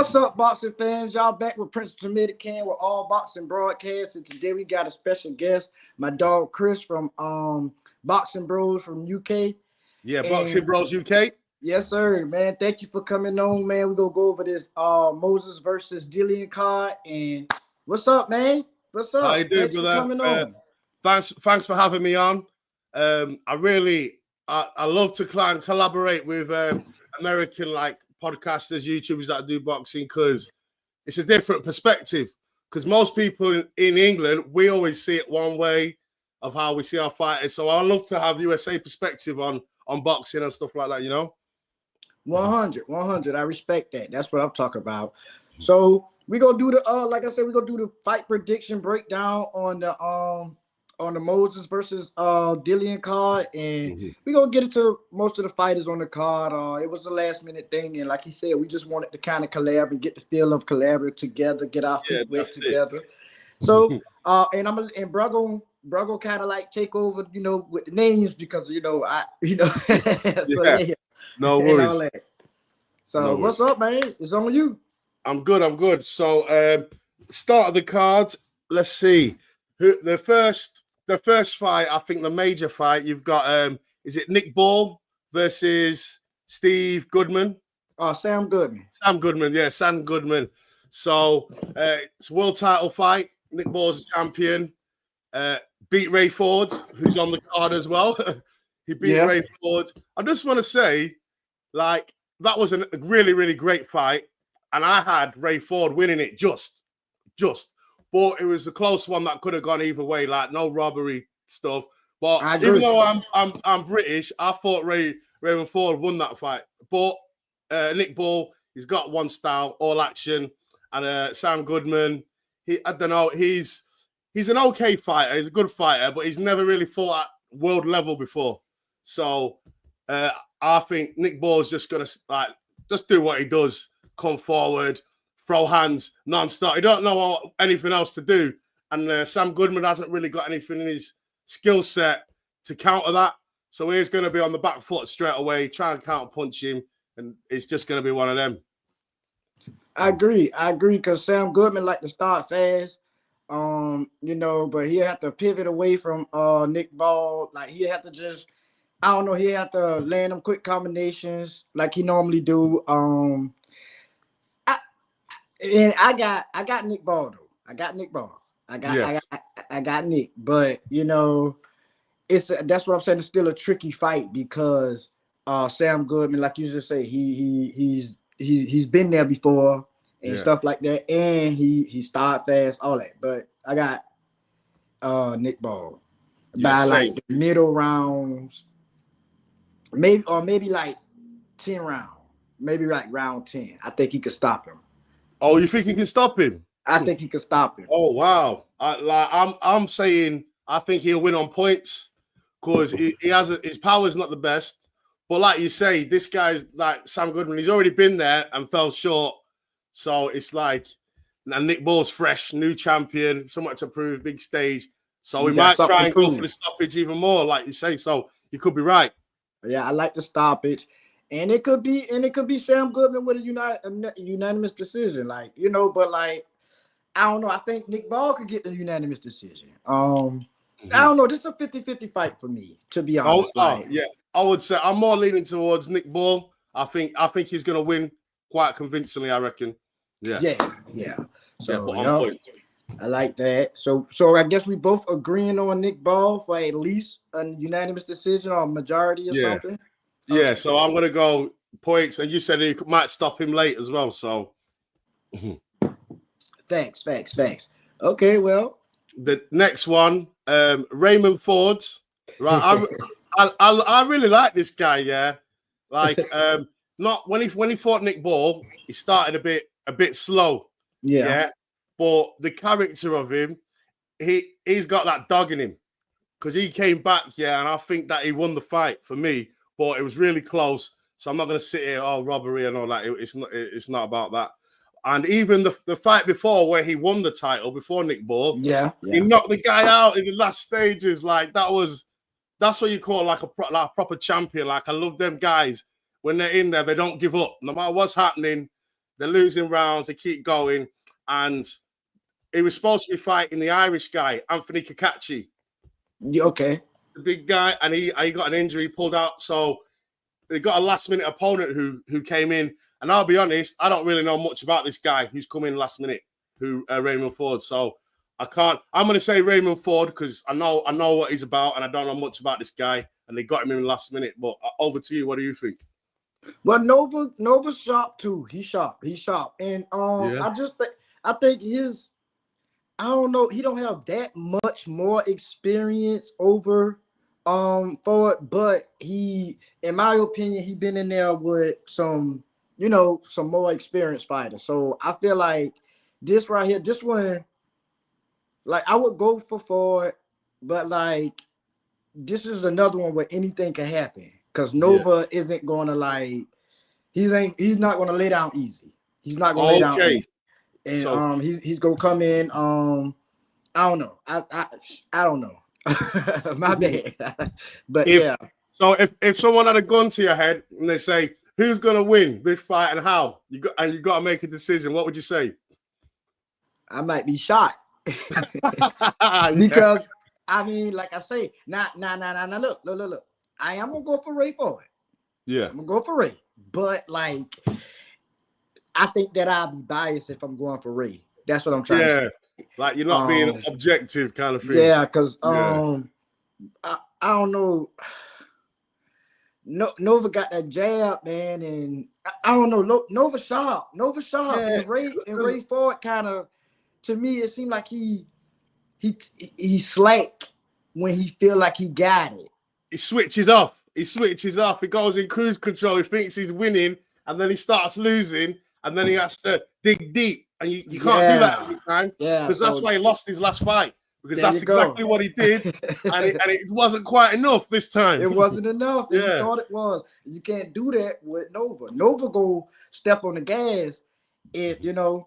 What's up, boxing fans? Y'all back with Prince Dominican with All Boxing Broadcast, and today we got a special guest, my dog Chris from Boxing Bros from UK. Yeah, And Boxing Bros UK. yes, sir, man. Thank you for coming on, man. We're gonna go over this Moses versus Dillian card. And what's up, man? What's How you up? doing, Thanks for brother? coming on. Thanks for having me on. I love to collaborate with American podcasters, YouTubers that do boxing because it's a different perspective. Because most people in England, we always see it one way of how we see our fighters. So I love to have the USA perspective on boxing and stuff like that. 100. I respect that. That's what I'm talking about. So we're gonna do the like I said, we're gonna do the fight prediction breakdown on the Moses versus Dillian card, and we're gonna get into most of the fighters on the card. It was a last minute thing, and like he said, we just wanted to kind of collab and get the feel of collaborate together, get our feet wet together. So and Bruggo kind of like take over, with the names because so yeah. No And all worries. that. So what's up, man? It's on you. I'm good. So start of the card. Let's see. The first fight, I think the major fight, you've got is it Nick Ball versus Steve Goodman? Sam Goodman. Sam Goodman. So it's a world title fight. Nick Ball's a champion. Beat Ray Ford, who's on the card as well. He beat Ray Ford. I just want to say, that was a really, really great fight. And I had Ray Ford winning it just. But it was a close one that could have gone either way, no robbery stuff. But even though I'm British, I thought Raymond Ford won that fight. But Nick Ball, he's got one style, all action. And Sam Goodman, I don't know, he's an okay fighter. He's a good fighter, but he's never really fought at world level before. So I think Nick Ball's just gonna just do what he does, come forward, throw hands non-stop. He don't know anything else to do, and Sam Goodman hasn't really got anything in his skill set to counter that. So he's going to be on the back foot straight away, try and counter punch him, and it's just going to be one of them. I agree because Sam Goodman like to start fast. But he'll have to pivot away from Nick Ball. He'll have to just, I don't know, he'll have to land them quick combinations like he normally do. I got Nick Ball though. I got Nick, but that's what I'm saying. It's still a tricky fight because Sam Goodman, like you just say, he's been there before and stuff like that, and he started fast, all that. But I got Nick Ball by the middle rounds, maybe 10 rounds, maybe round 10. I think he could stop him. Oh, you think he can stop him? I think he can stop him. Oh wow! I'm saying I think he'll win on points because he has his power's not the best. But like you say, this guy's like Sam Goodman. He's already been there and fell short. So it's and Nick Ball's fresh, new champion, somewhat to prove, big stage. So we might try and go for the stoppage even more, like you say. So you could be right. Yeah, I like the stoppage. And it could be Sam Goodman with a unanimous decision, but I don't know. I think Nick Ball could get the unanimous decision. I don't know. This is a 50-50 fight for me, to be honest. Yeah, I would say I'm more leaning towards Nick Ball. I think he's gonna win quite convincingly. I reckon. Yeah. So I like that. So I guess we both agreeing on Nick Ball for at least a unanimous decision or majority or something. Yeah, so I'm going to go points, and you said he might stop him late as well, so. Thanks. Okay, well. The next one, Raymond Ford. Right, I really like this guy, yeah. Not when he fought Nick Ball, he started a bit slow. Yeah. But the character of him, he's got that dog in him. Because he came back, and I think that he won the fight for me. But it was really close, so I'm not going to sit here, robbery and all that. It's not about that. And even the fight before where he won the title before Nick Ball, he knocked the guy out in the last stages. That's what you call a proper champion. I love them guys when they're in there, they don't give up. No matter what's happening, they're losing rounds, they keep going, and he was supposed to be fighting the Irish guy, Anthony Kakachi. Yeah, okay. The big guy, and he got an injury, pulled out. So they got a last-minute opponent who came in. And I'll be honest, I don't really know much about this guy who's come in last minute, Raymond Ford. So I can't. I'm going to say Raymond Ford because I know what he's about, and I don't know much about this guy. And they got him in last minute. But over to you. What do you think? Well, Nova's sharp too. He's sharp. And I think I don't know. He don't have that much more experience over Ford, but he, in my opinion, he been in there with some more experienced fighters. So I feel like this right here, this one, like I would go for Ford, but like this is another one where anything can happen because Nova isn't gonna he's not gonna lay down easy. He's not gonna lay down easy. And he's gonna come in. I don't know. I don't know. My bad. But So if someone had a gun to your head and they say who's gonna win this fight and how, you got to make a decision, what would you say? I might be shot. Because I mean, like I say, nah. Look. I am gonna go for Ray Ford. Yeah, I'm gonna go for Ray. But like, I think that I'll be biased if I'm going for Ray. That's what I'm trying to say. Like you're not being objective kind of thing. Yeah, because I don't know. Nova got that jab, man, and I don't know. Nova sharp, and Ray Ford kind of, to me, it seemed like he slack when he feel like he got it. He switches off. He goes in cruise control. He thinks he's winning, and then he starts losing, and then he has to dig deep. And you can't do that every time. Yeah. Because that's why he lost his last fight. Because that's exactly what he did. and it wasn't quite enough this time. It wasn't enough. He thought it was. You can't do that with Nova. Nova go step on the gas. He gonna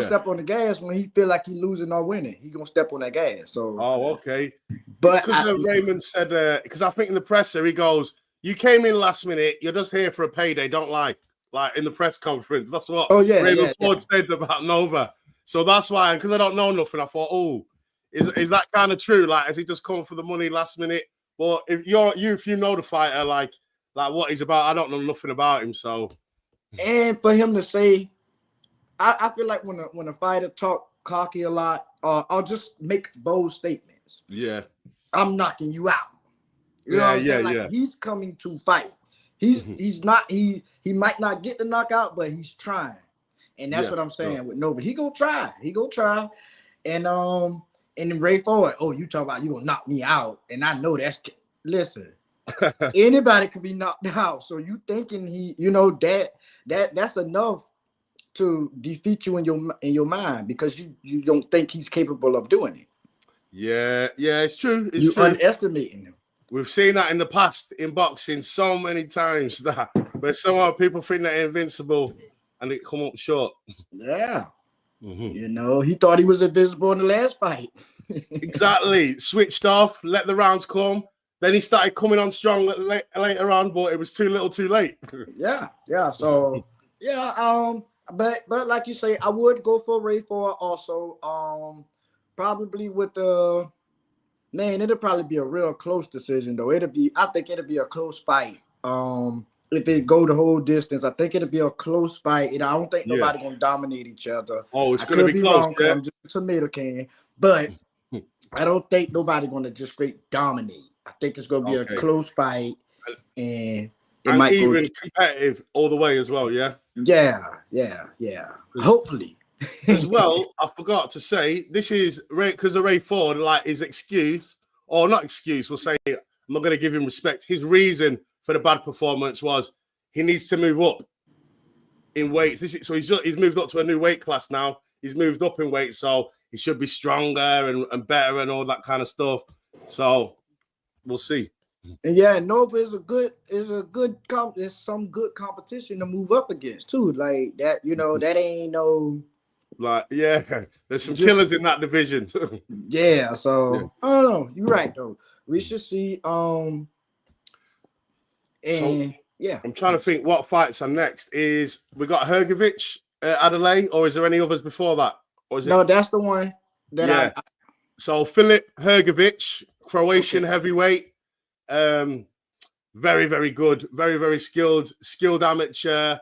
step on the gas when he feel like he losing or winning. He gonna step on that gas. So okay. But because Raymond said, because I think in the presser he goes, "You came in last minute. You're just here for a payday. Don't lie." Like in the press conference, that's what Raymond Ford said about Nova. So that's why, because I don't know nothing, I thought, is that kind of true? Like, has he just come for the money last minute? But if you know the fighter, like what he's about, I don't know nothing about him. So, and for him to say, I feel like when a fighter talk cocky a lot, or just make bold statements. Yeah, I'm knocking you out. You know what I'm saying? Like he's coming to fight. He might not get the knockout, but he's trying. And that's what I'm saying with Nova. He gonna try. And Ray Ford, you talk about you gonna knock me out. And I know listen, anybody could be knocked out. So you thinking that's enough to defeat you in your mind because you don't think he's capable of doing it. Yeah, it's true. It's true. Underestimating him. We've seen that in the past in boxing so many times that where somehow people think they're invincible and it come up short. Yeah. Mm-hmm. He thought he was invincible in the last fight. Exactly. Switched off, let the rounds come. Then he started coming on strong later on, but it was too little too late. Yeah. So, but like you say, I would go for Ray Ford also. Probably with the... Man, it'll probably be a real close decision, though. I think it'll be a close fight. If it go the whole distance, I think it'll be a close fight. I don't think nobody gonna dominate each other. It's gonna be close. Wrong, I'm just a tomato can, but I don't think nobody gonna just straight dominate. I think it's gonna be a close fight, and it might even go competitive all the way as well. Yeah. Hopefully. As well, I forgot to say this is because of Ray Ford, like his excuse, or not excuse, we'll say I'm not going to give him respect. His reason for the bad performance was he needs to move up in weights. So he's moved up to a new weight class now. He's moved up in weight, so he should be stronger and better and all that kind of stuff. So we'll see. And Nova is some good competition to move up against too. Like that, that ain't no. Like, there's some killers in that division. So I don't know. You're right though. We should see. I'm trying to think what fights are next. We got Hrgovic Adelaide, or is there any others before that? Or is no, that's the one that I So Filip Hrgović, Croatian heavyweight, very, very good, very, very skilled amateur.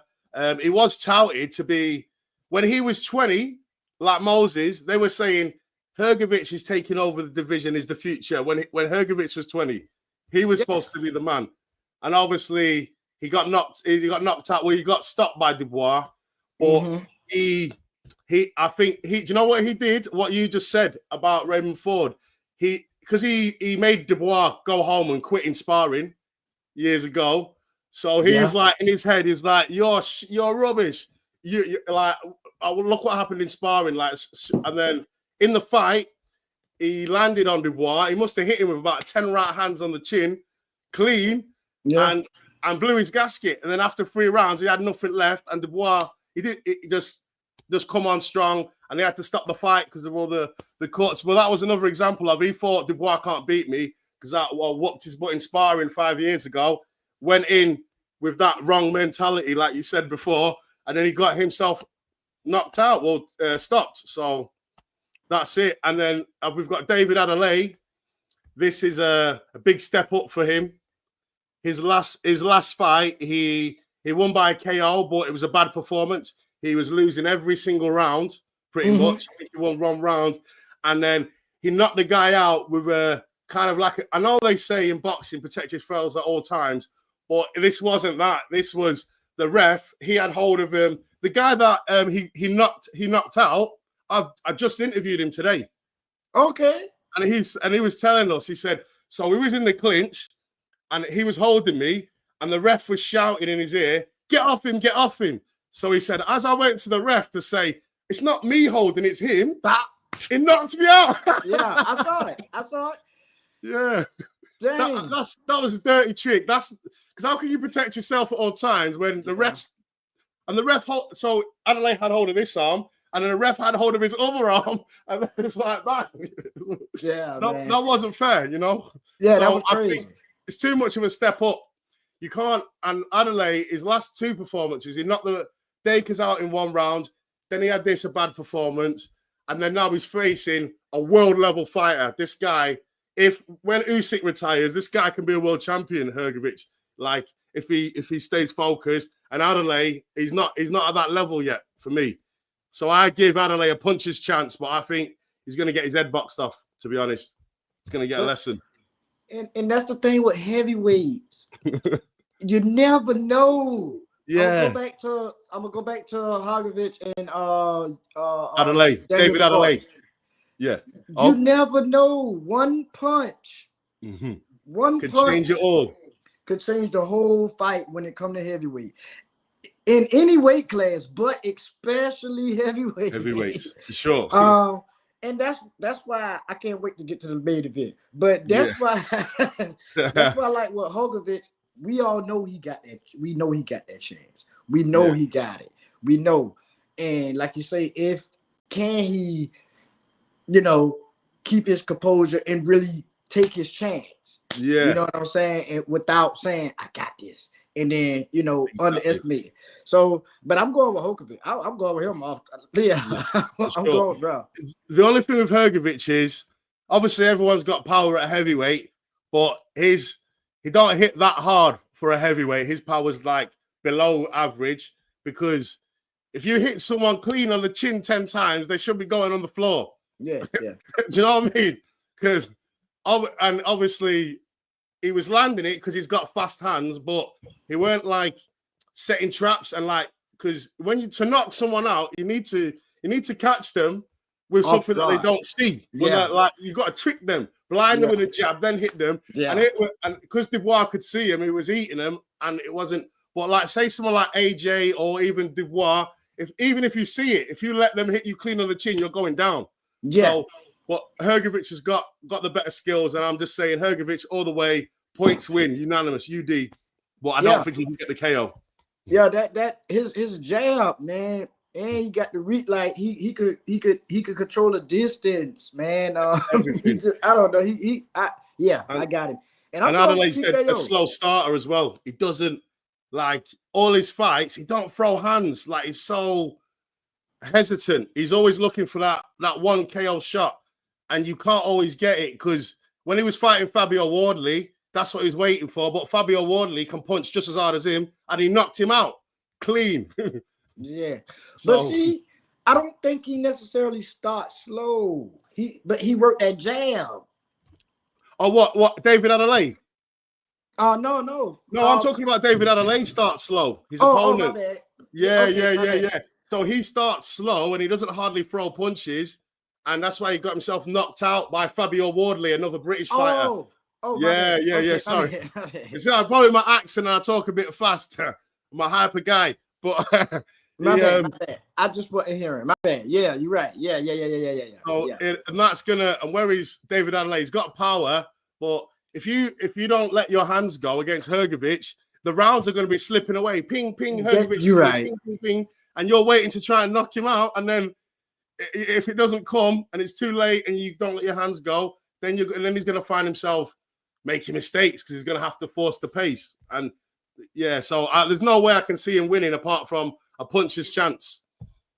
He was touted to be, when he was 20, like Moses, they were saying Hrgović is taking over the division, is the future. When Hrgović was 20, he was supposed to be the man. And obviously he got knocked out. Well, he got stopped by Dubois, but I think do you know what he did? What you just said about Raymond Ford. Because he made Dubois go home and quit in sparring years ago. So he was like, in his head, he's like, you're rubbish. You like, look what happened in sparring. Like, and then in the fight, he landed on Dubois. He must have hit him with about 10 right hands on the chin, clean, and blew his gasket. And then after 3 rounds, he had nothing left. And Dubois, it just come on strong, and they had to stop the fight because of all the cuts. But that was another example of, he thought Dubois can't beat me because I whooped his butt in sparring 5 years ago. Went in with that wrong mentality, like you said before, and then he got himself knocked out, stopped. So that's it. And then we've got David Adelaide. This is a big step up for him. His last fight, he won by a KO, but it was a bad performance. He was losing every single round, pretty much. I think he won 1 round. And then he knocked the guy out with a kind of like, I know they say in boxing, protect your fells at all times, but this wasn't that. This was the ref. He had hold of him. The guy that he knocked out, I just interviewed him today. Okay. And he was telling us, he said, so we was in the clinch and he was holding me and the ref was shouting in his ear, get off him, get off him. So he said, as I went to the ref to say, it's not me holding, it's him, he knocked me out. Yeah, I saw it. Yeah. Dang. That was a dirty trick. That's because how can you protect yourself at all times when the refs and the ref so Adelaide had hold of this arm and then the ref had hold of his other arm, and then it's like that. Yeah, that wasn't fair, you know. Yeah, so that was crazy. I think it's too much of a step up. You can't. And Adelaide, his last 2 performances, he knocked the Dakers out in 1 round. Then he had a bad performance, and then now he's facing a world level fighter. This guy, when Usyk retires, this guy can be a world champion. Hrgović, like if he stays focused. And Adelaide, he's not at that level yet for me. So I give Adelaide a puncher's chance, but I think he's going to get his head boxed off. To be honest, he's going to get a lesson. And that's the thing with heavyweights. You never know. Yeah. I'm gonna go back to Hrgović and Adelaide. David Adelaide. Yeah. You never know. One punch. One could punch change it all. Could change the whole fight when it comes to heavyweight. In any weight class, but especially heavyweight. Heavyweights, for sure. And that's why I can't wait to get to the main event. But that's why that's why, like with Hrgović, we all know he got that. We know he got that chance. We know he got it. We know. And like you say, can he, keep his composure and really take his chance? Yeah. You know what I'm saying? And without saying, I got this. And then, underestimate it. So, but I'm going with Hrgović. I'm going with him off. Yeah. I'm going, bro. The only thing with Hrgović is, obviously everyone's got power at heavyweight, but he don't hit that hard for a heavyweight. His power's like below average, because if you hit someone clean on the chin 10 times, they should be going on the floor. Yeah. Do you know what I mean? Because, and obviously he was landing it because he's got fast hands, but he weren't like setting traps and like, because to knock someone out, you need to catch them with something that they don't see. Like you got to trick them, blind them with a jab, then hit them. Yeah. And because Dubois could see him, he was eating them, and it wasn't. But like, say someone like AJ or even Dubois, even if you see it, if you let them hit you clean on the chin, you're going down. Yeah. So, but Hrgović has got the better skills, and I'm just saying Hrgović all the way, points win, unanimous, UD. But I don't think he can get the KO. Yeah, that his jab, man. And he got the reach, like he could control the distance, man. I don't know. I got him. And Adelaide's a slow starter as well. He doesn't, like, all his fights, he don't throw hands. Like, he's so hesitant. He's always looking for that one KO shot, and you can't always get it because when he was fighting Fabio Wardley, that's what he was waiting for. But Fabio Wardley can punch just as hard as him, and he knocked him out clean. Yeah, So, but see, I don't think he necessarily starts slow. But he worked that jab. Oh, what? David Adelaide? No. I'm talking about David Adelaide starts slow. His opponent. My bad. Yeah. So he starts slow and he doesn't hardly throw punches, and that's why he got himself knocked out by Fabio Wardley, another British fighter. Yeah. Sorry, it's probably my accent and I talk a bit faster. I'm a hyper guy, but. My bad. I just wasn't hearing. My bad. Yeah, you're right. Yeah. So and that's gonna, and where is David Adelaide? He's got power, but if you don't let your hands go against Hrgović, the rounds are going to be slipping away. Ping, Hrgović. You're right. Ping, and you're waiting to try and knock him out, and then if it doesn't come and it's too late and you don't let your hands go, then he's going to find himself making mistakes because he's going to have to force the pace. And yeah, so there's no way I can see him winning apart from a puncher's chance.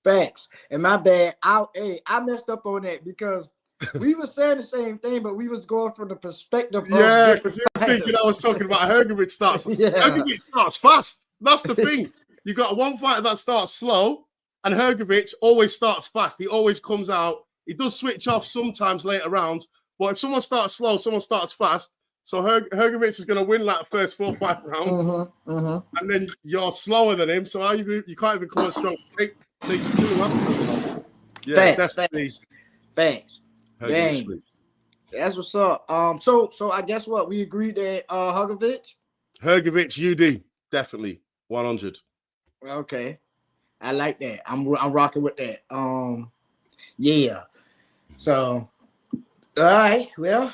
Facts. And my bad. I messed up on that because we were saying the same thing, but we was going from the perspective of because you were thinking I was talking about Hrgović starts. Hrgović starts fast. That's the thing. You got one fighter that starts slow, and Hrgović always starts fast. He always comes out. He does switch off sometimes later rounds, but if someone starts slow, someone starts fast. So Hrgović is going to win like the first 4 or 5 rounds, and then you're slower than him. So you can't even come on strong. Take it to him. Yeah, Facts. Dang. That's what's up. So I guess what we agreed that Hrgović, UD, definitely 100. Okay, I like that. I'm rocking with that. Yeah. So. All right. Well,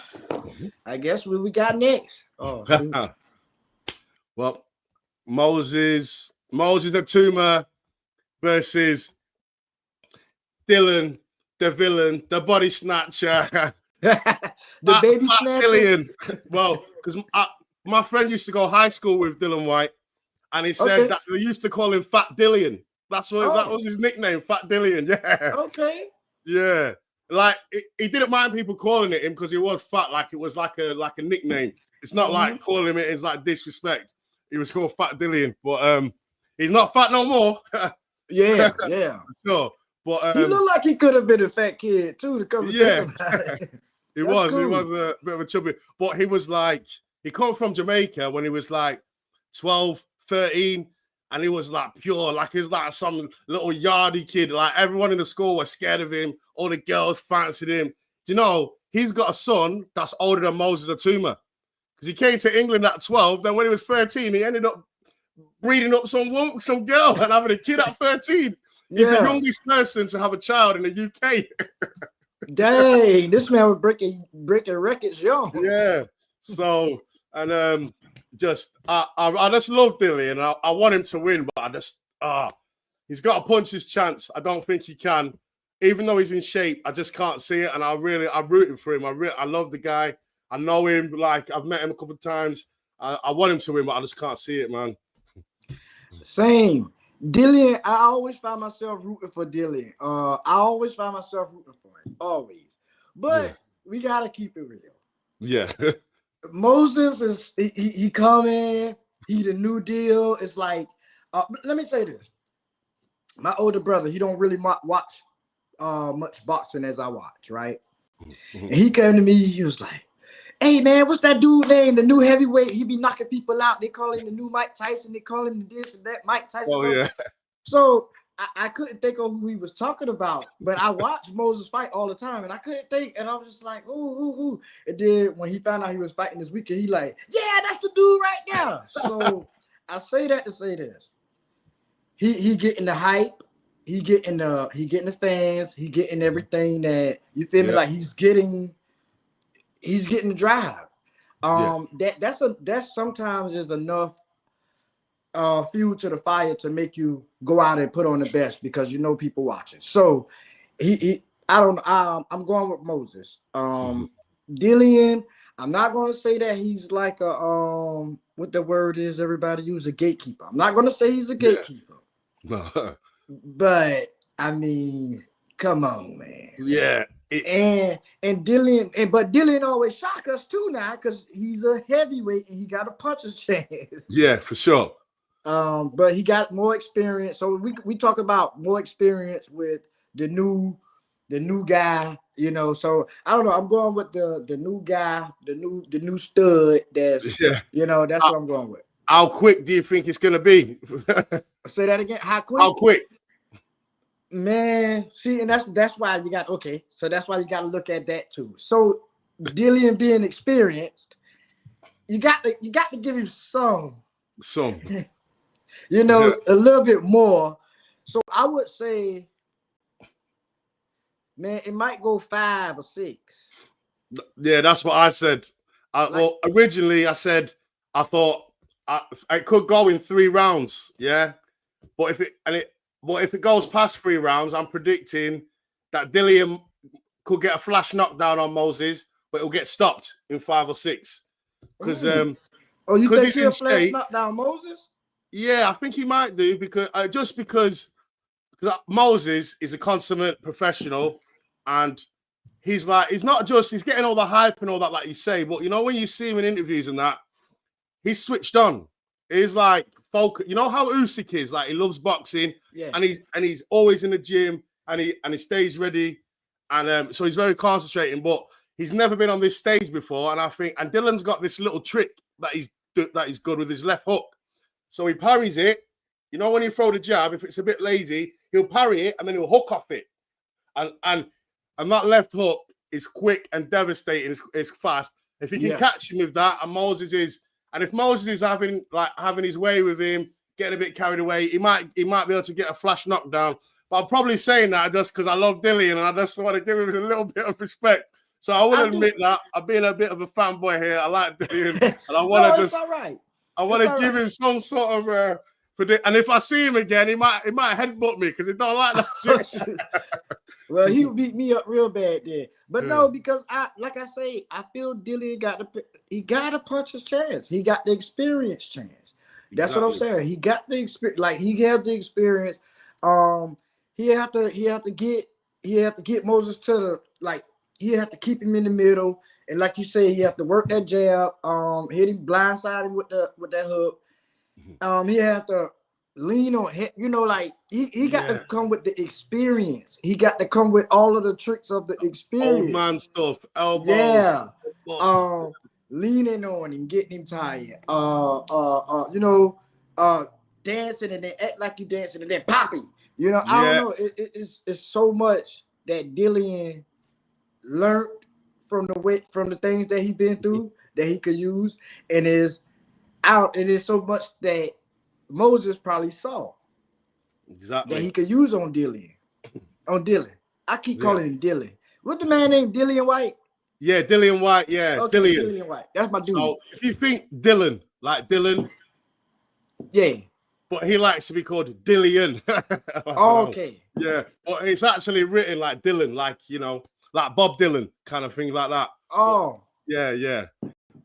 I guess what we got next. Well, Moses Itauma versus Dillian, the villain, the body snatcher, the baby snatcher. Dillian. Well, because my friend used to go high school with Dillian Whyte, and he said that they used to call him Fat Dillian. That was his nickname, Fat Dillian. Yeah. Okay. Yeah. Like he didn't mind people calling it him because he was fat, like it was like a nickname. It's not like calling him it is like disrespect. He was called Fat Dillian, but he's not fat no more. Yeah. Sure. But he looked like he could have been a fat kid too. To come he was a bit of a chubby, but he was like he come from Jamaica when he was like 12, 13. And he was like pure, like he's like some little yardy kid. Like everyone in the school was scared of him. All the girls fancied him. Do you know, he's got a son that's older than Moses Itauma. Because he came to England at 12. Then when he was 13, he ended up breeding up some girl and having a kid at 13. He's the youngest person to have a child in the UK. Dang, this man was breaking records young. Yeah. So, and I just love Dillian. I want him to win, but he's got to punch his chance. I don't think he can, even though he's in shape. I just can't see it, and I'm rooting for him. I love the guy. I know him. Like I've met him a couple of times. I want him to win, but I just can't see it, man. Same. Dillian, I always find myself rooting for Dillian. I always find myself rooting for him, always. But we gotta keep it real. Yeah. Moses is he coming. He the new deal. It's like, let me say this. My older brother, he don't really watch much boxing as I watch, right? And he came to me. He was like, "Hey man, what's that dude name? The new heavyweight. He be knocking people out. They call him the new Mike Tyson. They call him this and that Mike Tyson." Oh yeah. So I couldn't think of who he was talking about, but I watch Moses fight all the time, and I couldn't think, and I was just like, ooh. And then when he found out he was fighting this weekend, he like, yeah, that's the dude right now. So I say that to say this: he getting the hype, he getting the fans, he getting everything that you feel me, like he's getting the drive. That's sometimes is enough fuel to the fire to make you go out and put on the best because you know people watching. So I'm going with Moses. Dillian, I'm not going to say that he's like a what the word is everybody use, a gatekeeper. I'm not going to say he's a gatekeeper. No. But I mean, come on, man. Yeah. And Dillian, but Dillian always shock us too now because he's a heavyweight and he got a puncher's chance. Yeah, for sure. But he got more experience. So we talk about more experience with the new guy, you know. So I don't know. I'm going with the new guy, the new stud. That's you know, that's what I'm going with. How quick do you think it's gonna be? Say that again. How quick? How quick? Man, see, and that's why you got So that's why you got to look at that too. So Dillian being experienced, you got to give him some, you know, a little bit more. So I would say, man, it might go 5 or 6. Yeah, that's what I said. Well, originally I said I thought it could go in 3 rounds. Yeah, but if it goes past 3 rounds, I'm predicting that Dillian could get a flash knockdown on Moses, but it'll get stopped in 5 or 6. Because you think he'll flash knockdown Moses? Yeah, I think he might do because Moses is a consummate professional, and he's getting all the hype and all that, like you say. But you know, when you see him in interviews and that, he's switched on. He's like focus. You know how Usyk is, like he loves boxing, and he's always in the gym, and he stays ready, and so he's very concentrating. But he's never been on this stage before, and I think Dillian's got this little trick that he's good with his left hook. So he parries it. You know, when you throw the jab, if it's a bit lazy, he'll parry it and then he'll hook off it, and that left hook is quick and devastating. It's fast. If he can catch him with that, and if Moses is having his way with him, getting a bit carried away, he might be able to get a flash knockdown. But I'm probably saying that just because I love Dillian and I just want to give him a little bit of respect. So I will admit that I'm being a bit of a fanboy here. I like Dillian, and I want to I want to give him some sort of and if I see him again, he might headbutt me because he don't like that shit. Well, he would beat me up real bad there. But no, because I feel Dillian got a puncher's chance. He got the experience chance. That's what I'm saying. He got the experience. Like he had the experience. He have to get Moses to the he have to keep him in the middle. And like you say, he have to work that jab, hit him blindside him with that hook. He have to lean on him, you know, like he got to come with the experience. He got to come with all of the tricks of the experience. Old man stuff, elbows. Yeah. Leaning on him, getting him tired. Dancing and then act like you dancing and then popping. You know, I don't know. It's so much that Dillian learned from the things that he been through that he could use, and it is so much that Moses probably saw that he could use on Dillian. I keep calling him Dillian. What the man named Dillian Whyte? Yeah, Dillian Whyte. Yeah, okay, Dillian Whyte. That's my dude. So if you think Dylan, like Dylan, but he likes to be called Dillian. Okay. Yeah, but it's actually written like Dylan, like like Bob Dylan kind of thing like that. Oh. But, yeah.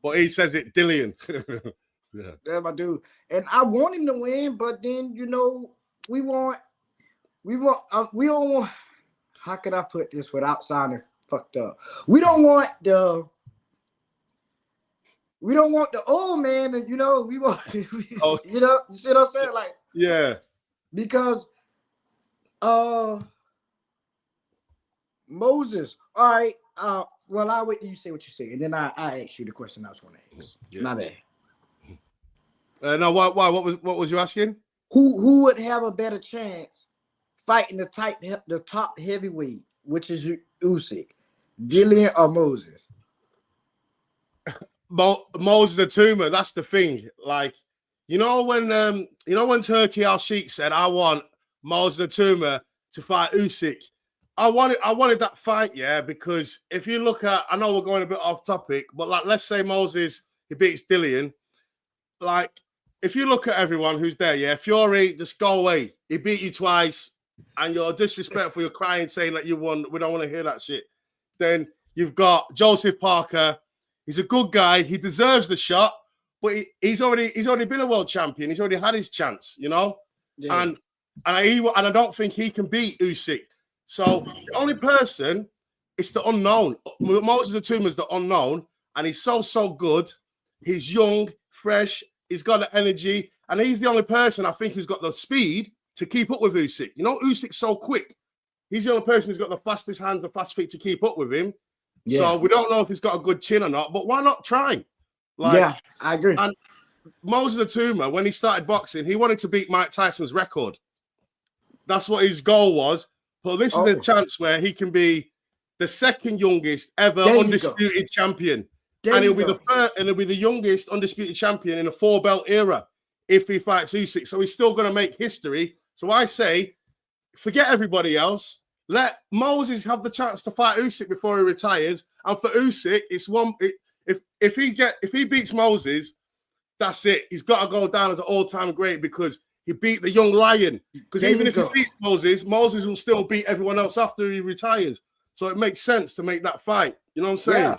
But he says it Dillian. Yeah. That's my dude. And I want him to win, but then we don't want, how can I put this without sounding fucked up? We don't want the old man, and we want you see what I'm saying? Like, because Moses, all right, well, I'll wait till you say what you say, and then I ask you the question I was going to ask. My bad. No, why? What was you asking? Who would have a better chance fighting the top heavyweight, which is Usyk, Dillian or Moses? Moses Itauma. That's the thing. Like, when Turkey Al-Sheikh said, "I want Moses Itauma to fight Usyk," I wanted that fight, because if you look at, I know we're going a bit off topic, but like, let's say Moses, he beats Dillian. Like, if you look at everyone who's there, Fury, just go away. He beat you twice, and you're disrespectful. You're crying, saying that you won. We don't want to hear that shit. Then you've got Joseph Parker. He's a good guy. He deserves the shot, but he's already been a world champion. He's already had his chance, Yeah. And and I don't think he can beat Usyk. So the only person, it's the unknown. Moses Itauma is the unknown, and he's so good. He's young, fresh. He's got the energy, and he's the only person I think who's got the speed to keep up with Usyk. You know, Usyk's so quick. He's the only person who's got the fastest hands, the fast feet to keep up with him. Yeah. So we don't know if he's got a good chin or not, but why not try? Yeah, I agree. And Moses Itauma, when he started boxing, he wanted to beat Mike Tyson's record. That's what his goal was. But this is a chance where he can be the second youngest ever undisputed champion. And he'll be the first, and he'll be the youngest undisputed champion in a 4-belt era if he fights Usyk. So he's still going to make history. So I say, forget everybody else. Let Moses have the chance to fight Usyk before he retires. And for Usyk, it's one. If he beats Moses, that's it. He's got to go down as an all-time great because he beat the young lion. Because even if he beats Moses, Moses will still beat everyone else after he retires. So it makes sense to make that fight. You know what I'm saying?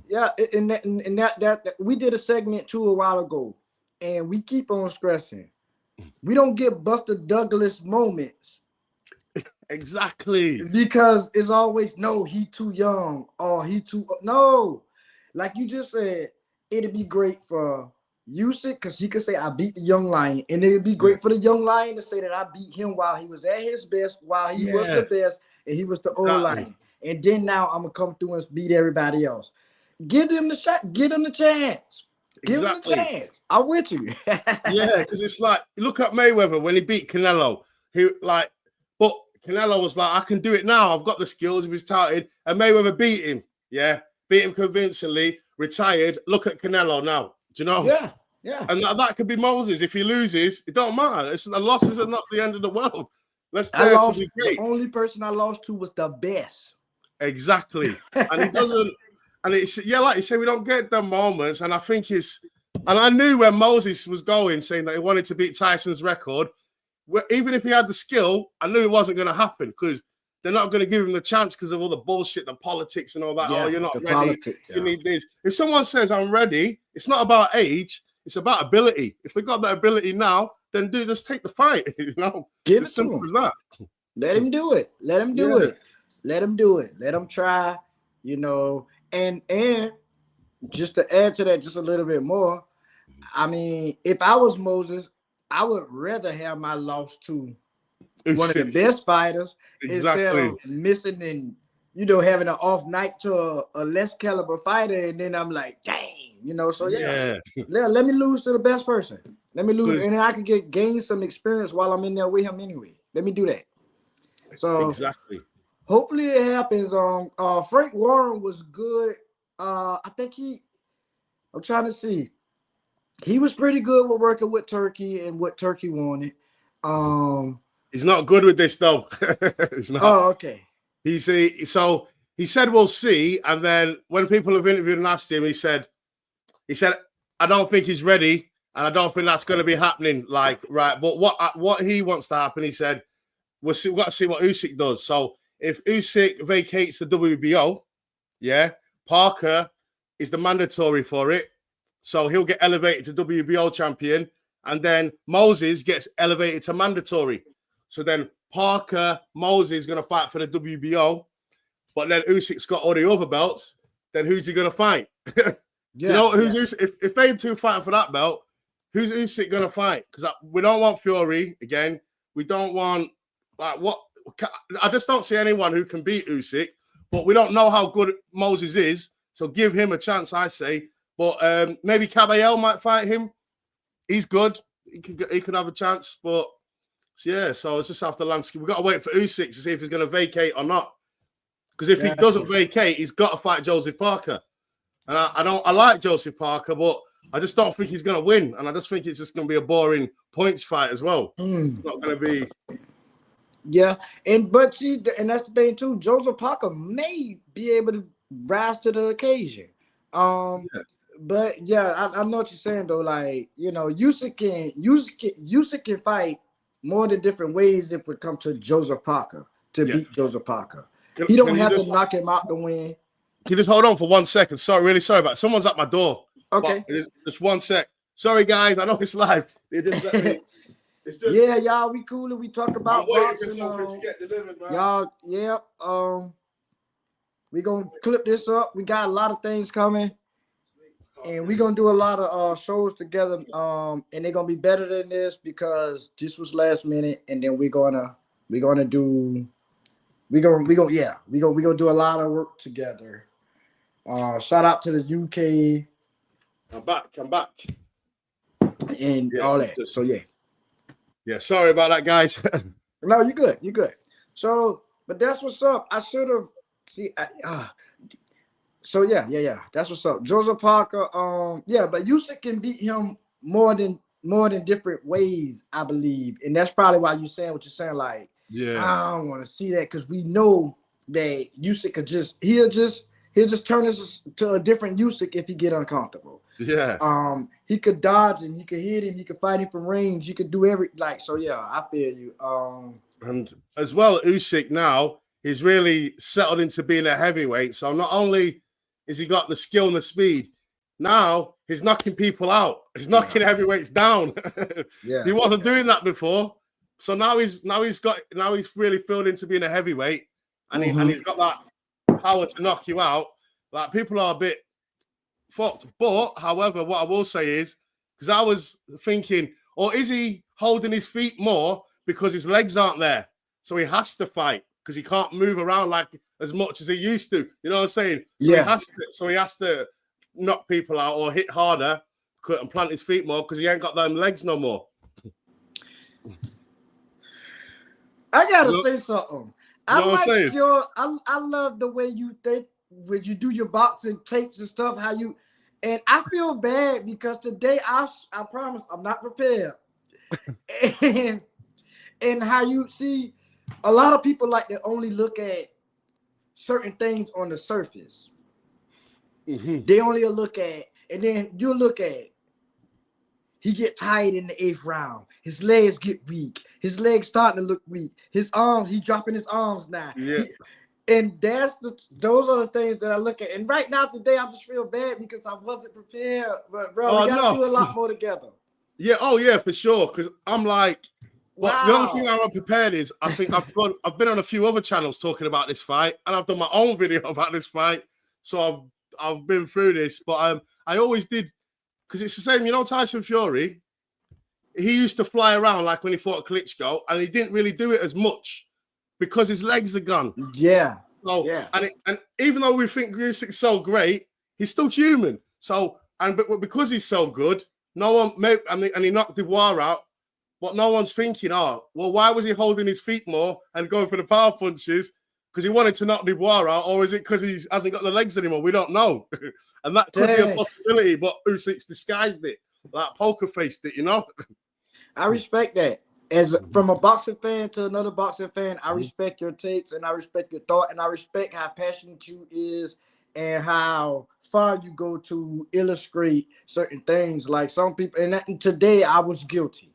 Yeah. And that we did a segment too a while ago, and we keep on stressing. We don't get Buster Douglas moments. Exactly. Because it's always, no, he too young, or he too, no. Like you just said, it'd be great for Usyk because he could say, I beat the young lion. And it'd be great for the young lion to say that I beat him while he was at his best, while he was the best, and he was the old lion. And then now I'm going to come through and beat everybody else. Give them the shot. Give them the chance. Give them the chance. I'm with you. Yeah, because it's like, look at Mayweather when he beat Canelo. But Canelo was like, I can do it now. I've got the skills. He was touted. And Mayweather beat him. Yeah. Beat him convincingly. Retired. Look at Canelo now. Do you know? Yeah. Yeah. And that could be Moses. If he loses, it don't matter. The losses are not the end of the world. The only person I lost to was the best. Exactly. And he doesn't. And it's, like you say, we don't get them moments. And I think and I knew when Moses was going, saying that he wanted to beat Tyson's record, even if he had the skill, I knew it wasn't going to happen because they're not going to give him the chance because of all the bullshit, the politics and all that. Yeah, oh, you're not ready. Politics, you need this. If someone says, I'm ready, it's not about age. It's about ability. If they got that ability now, then just take the fight. You know, give it simple as that. Let him do it. Let him do it. Let him do it. Let him try. You know, and just to add to that just a little bit more, I mean, if I was Moses, I would rather have my loss to one of the best fighters instead of missing and, you know, having an off night to a less caliber fighter. And then I'm like, dang, you know, so let me lose to the best person. Let me lose. And then I can gain some experience while I'm in there with him anyway. Let me do that. So hopefully it happens. Frank Warren was good. I think I'm trying to see. He was pretty good with working with Turkey and what Turkey wanted. He's not good with this though. He's not. Oh, okay. He said we'll see, and then when people have interviewed and asked him, he said, I don't think he's ready, and I don't think that's going to be happening. Like, right, but what he wants to happen, he said, we've got to see what Usyk does. So if Usyk vacates the WBO, Parker is the mandatory for it. So he'll get elevated to WBO champion, and then Moses gets elevated to mandatory. So then Parker, Moses is going to fight for the WBO, but then Usyk's got all the other belts. Then who's he going to fight? You know, if they two fighting for that belt, who's Usyk going to fight? Because we don't want Fury again. We don't want I just don't see anyone who can beat Usyk. But we don't know how good Moses is, so give him a chance, I say. But maybe Caballero might fight him. He's good. He could have a chance. But so it's just after landscape. We've got to wait for Usyk to see if he's going to vacate or not. Because if he doesn't vacate, he's got to fight Joseph Parker. And I like Joseph Parker, but I just don't think he's going to win. And I just think it's just going to be a boring points fight as well. It's not going to be. Yeah, and that's the thing too. Joseph Parker may be able to rise to the occasion. But I know what you're saying though. Like, you know, Usyk can fight more than different ways if it comes to Joseph Parker to beat Joseph Parker. He don't have to knock him out to win. Can you just hold on for 1 second? Really sorry about it. Someone's at my door. Okay, just 1 sec. Sorry guys, I know it's live. It's just, yeah, y'all, we cool and we talk about boxing. To get delivered, man. Y'all, yeah. We gonna clip this up. We got a lot of things coming. And we're gonna do a lot of shows together. And they're gonna be better than this because this was last minute, and then we're gonna do do a lot of work together. Shout out to the UK. I'm back. And all that. So yeah. Yeah, sorry about that, guys. No, you're good. You're good. So, but that's what's up. I should have so yeah. That's what's up. Joseph Parker, but Usyk can beat him more than different ways, I believe. And that's probably why you're saying what you're saying. Like, I don't want to see that because we know that Usyk could he'll just turn this to a different Usyk if he get uncomfortable. Yeah. He could dodge him, he could hit him, he could fight him from range, he could do so yeah, I feel you. And as well, Usyk now he's really settled into being a heavyweight. So not only is he got the skill and the speed, now he's knocking people out. He's knocking heavyweights down. He wasn't doing that before. So now he's really filled into being a heavyweight, and he's got that power to knock you out. Like, people are a bit fucked. But however, what I will say is, because I was thinking, or is he holding his feet more because his legs aren't there? So he has to fight because he can't move around like as much as he used to. You know what I'm saying? So he has to knock people out or hit harder and plant his feet more because he ain't got them legs no more. I gotta say something. I love the way you think when you do your boxing takes and stuff. And I feel bad because today I promise I'm not prepared. and how you see a lot of people like to only look at certain things on the surface. They only look at, and then you look at, he get tired in the 8th round. His legs get weak. His legs starting to look weak. His arms, he dropping his arms now. Yeah. And those are the things that I look at. And right now today, I just feel bad because I wasn't prepared. But bro, we gotta do a lot more together. Yeah, for sure. Because I'm like, the only thing I'm prepared is I think I've been on a few other channels talking about this fight, and I've done my own video about this fight. So I've been through this, but I always did, because it's the same. You know, Tyson Fury, he used to fly around like when he fought Klitschko, and he didn't really do it as much because his legs are gone. Yeah. So and even though we think Usyk's so great, he's still human. So but because he's so good, no one and he knocked Dubois out. But no one's thinking, why was he holding his feet more and going for the power punches? Because he wanted to knock Dubois out, or is it because he hasn't got the legs anymore? We don't know. And that could be a possibility, but Usyk's disguised it, like poker faced it, you know? I respect that. From a boxing fan to another boxing fan, I respect your takes and I respect your thought, and I respect how passionate you is and how far you go to illustrate certain things. Like some people, and today I was guilty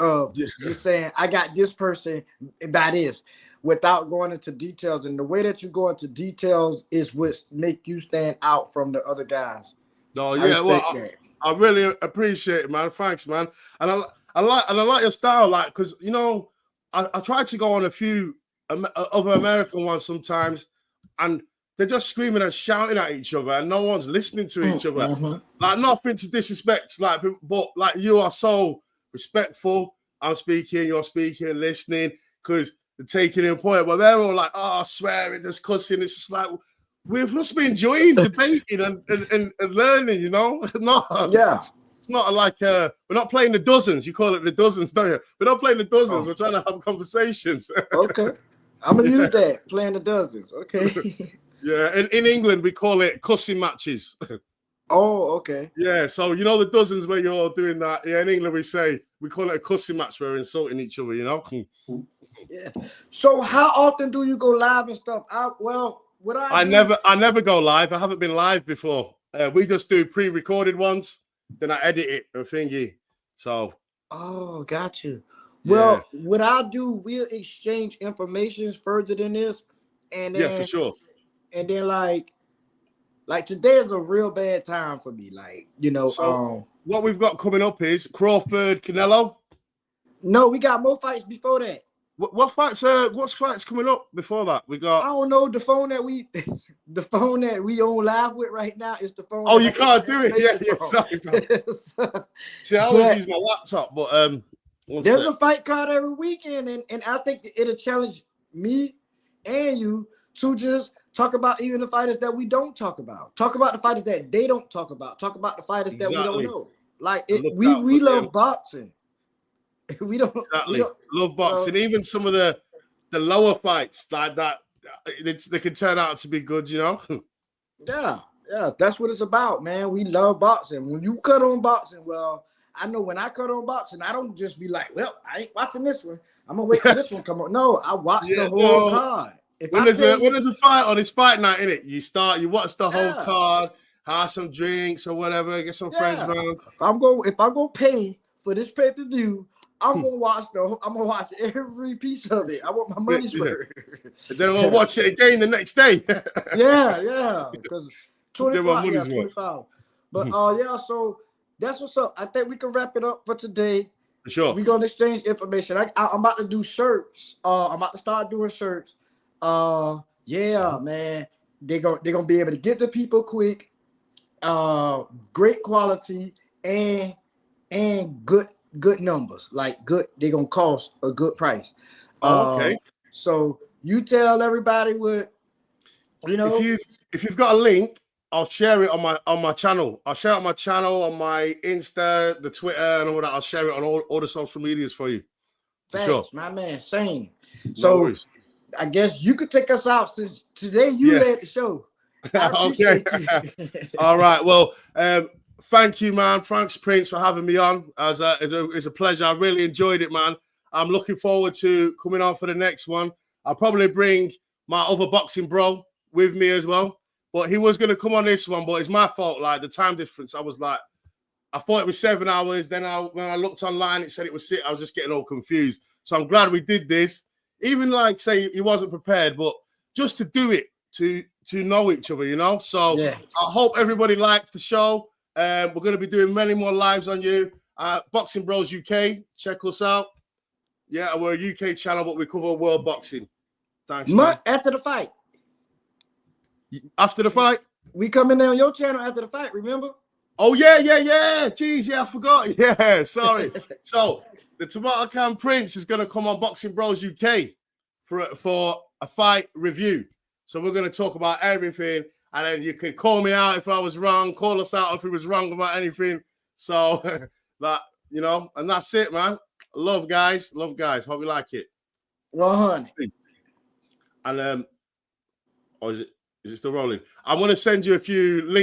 of just saying I got this person by this without going into details. And the way that you go into details is what make you stand out from the other guys. No, I really appreciate it, man. Thanks, man. And I like your style, like, because you know I try to go on a few other American ones sometimes, and they're just screaming and shouting at each other, and no one's listening to each other. Like, nothing to disrespect, like, but like, you are so respectful. I'm speaking, you're speaking, listening, because they're taking in point. But they're all like, swearing, just cussing. It's just like, we've just been enjoying debating and learning, you know? It's not like we're not playing the dozens. You call it the dozens, don't you? We're not playing the dozens. We're trying to have conversations. Okay. I'm going to use that, playing the dozens. Okay. Yeah, in England, we call it cussing matches. Oh, okay. Yeah, so you know the dozens where you're doing that. Yeah, in England we call it a cussing match where we're insulting each other, you know? Yeah. So how often do you go live and stuff? I never go live. I haven't been live before. We just do pre-recorded ones, then I edit it and thingy. So. Oh, got you. Well, what I do, we'll exchange information further than this, and then, for sure. And then like today is a real bad time for me. Like, you know, so what we've got coming up is Crawford Canelo. No, we got more fights before that. What fights? What's fights coming up before that? We got. I don't know. The phone that we on live with right now is the phone. Oh, you can't do it. Yeah. Sorry, bro. See, I always use my laptop, but there's a fight card every weekend, and I think it'll challenge me and you to just talk about even the fighters that we don't talk about. Talk about the fighters that they don't talk about. Talk about the fighters that we don't know. Like we love boxing. We don't love boxing. Even some of the lower fights like that, they can turn out to be good, you know. Yeah, that's what it's about, man. We love boxing. When you cut on boxing, well, I know when I cut on boxing, I don't just be like, well, I ain't watching this one. I'm gonna wait for this one come on. No, I watch the whole card. When there's a fight on, it's fight night, innit? You watch the whole card, have some drinks or whatever, get some friends around. If I'm gonna pay for this pay-per-view, I'm gonna watch every piece of it. I want my money's worth. And then I'm gonna watch it again the next day. yeah, because 25. But so that's what's up. I think we can wrap it up for today. For sure. We're gonna exchange information. I'm about to do shirts. I'm about to start doing shirts. Man. They're gonna be able to get to people quick, great quality and good numbers, like good. They're gonna cost a good price. Okay. So you tell everybody what you know. If you've got a link, I'll share it on my channel. I'll share it on my channel, on my Insta, the Twitter, and all that. I'll share it on all the social medias for you. Thanks, sure. My man. Same. So I guess you could take us out since today you led the show. Okay. All right. Well, thank you, man. Thanks, Prince, for having me on. It's a pleasure. I really enjoyed it, man. I'm looking forward to coming on for the next one. I'll probably bring my other boxing bro with me as well. But he was going to come on this one, but it's my fault. Like the time difference, I was like, I thought it was 7 hours. Then when I looked online, it said it was 6. I was just getting all confused. So I'm glad we did this. Even like say he wasn't prepared, but just to do it, to know each other, you know. So I hope everybody liked the show. We're going to be doing many more lives on you. Boxing Bros UK, check us out. Yeah, we're a UK channel, but we cover world boxing. Thanks, man. After the fight. After the fight? We coming on your channel after the fight, remember? Oh, yeah. Jeez, I forgot. Yeah, sorry. So the Tomato Can Prince is going to come on Boxing Bros UK for a fight review. So we're going to talk about everything. And then you can call me out if I was wrong. Call us out if we was wrong about anything. So that, you know, and that's it, man. Love, guys. Hope you like it. 100. And is it still rolling? I'm going to send you a few links.